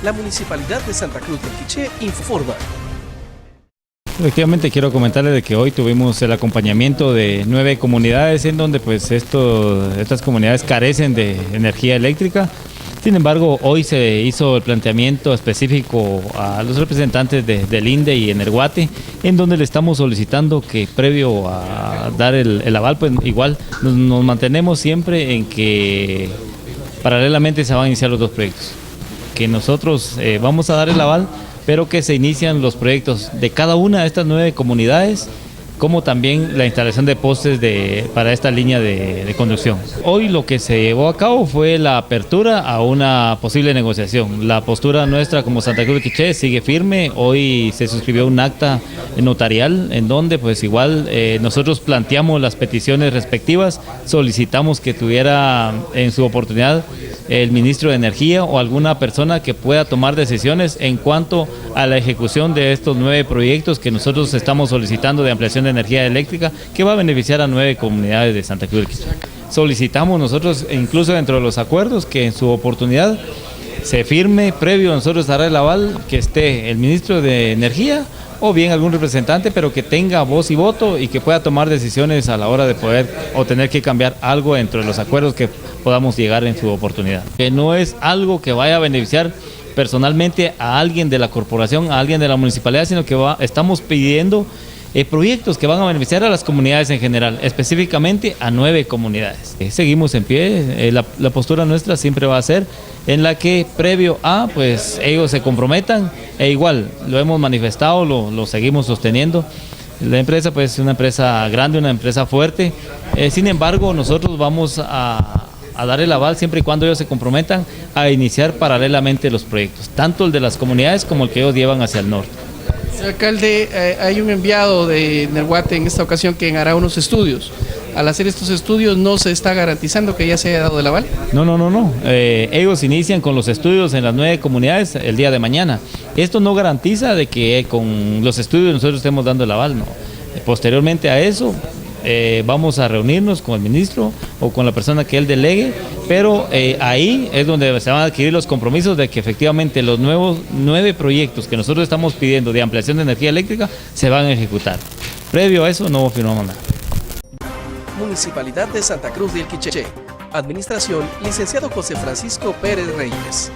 La Municipalidad de Santa Cruz del Quiché informa. Efectivamente quiero comentarles de que hoy tuvimos el acompañamiento de 9 comunidades en donde pues estas comunidades carecen de energía eléctrica. Sin embargo, hoy se hizo el planteamiento específico a los representantes del INDE y Energuate, en donde le estamos solicitando que previo a dar el aval, pues igual nos mantenemos siempre en que paralelamente se van a iniciar los dos proyectos. Que nosotros vamos a dar el aval, pero que se inician los proyectos de cada una de estas 9 comunidades, como también la instalación de postes para esta línea de conducción. Hoy lo que se llevó a cabo fue la apertura a una posible negociación. La postura nuestra como Santa Cruz de Quiché sigue firme. Hoy se suscribió un acta notarial en donde pues igual nosotros planteamos las peticiones respectivas, solicitamos que tuviera en su oportunidad el ministro de Energía o alguna persona que pueda tomar decisiones en cuanto a la ejecución de estos 9 proyectos que nosotros estamos solicitando de ampliación de energía eléctrica, que va a beneficiar a 9 comunidades de Santa Cruz del Quiché. Solicitamos nosotros, incluso dentro de los acuerdos, que en su oportunidad se firme previo a nosotros dar el aval, que esté el ministro de Energía o bien algún representante, pero que tenga voz y voto y que pueda tomar decisiones a la hora de poder o tener que cambiar algo dentro de los acuerdos que podamos llegar en su oportunidad. Que no es algo que vaya a beneficiar personalmente a alguien de la corporación, a alguien de la municipalidad, sino que estamos pidiendo proyectos que van a beneficiar a las comunidades en general, específicamente a 9 comunidades. Seguimos en pie, la postura nuestra siempre va a ser en la que previo a, pues ellos se comprometan, e igual lo hemos manifestado, lo seguimos sosteniendo. La empresa pues es una empresa grande, una empresa fuerte, sin embargo nosotros vamos a dar el aval siempre y cuando ellos se comprometan a iniciar paralelamente los proyectos, tanto el de las comunidades como el que ellos llevan hacia el norte. Señor alcalde, hay un enviado de Energuate en esta ocasión que hará unos estudios. Al hacer estos estudios, ¿no se está garantizando que ya se haya dado el aval? No. Ellos inician con los estudios en las 9 comunidades el día de mañana. Esto no garantiza de que con los estudios nosotros estemos dando el aval, no. Posteriormente a eso, vamos a reunirnos con el ministro o con la persona que él delegue, pero ahí es donde se van a adquirir los compromisos de que efectivamente los nuevos 9 proyectos que nosotros estamos pidiendo de ampliación de energía eléctrica se van a ejecutar. Previo a eso no firmamos nada. Municipalidad de Santa Cruz del Quiché. Administración, licenciado José Francisco Pérez Reyes.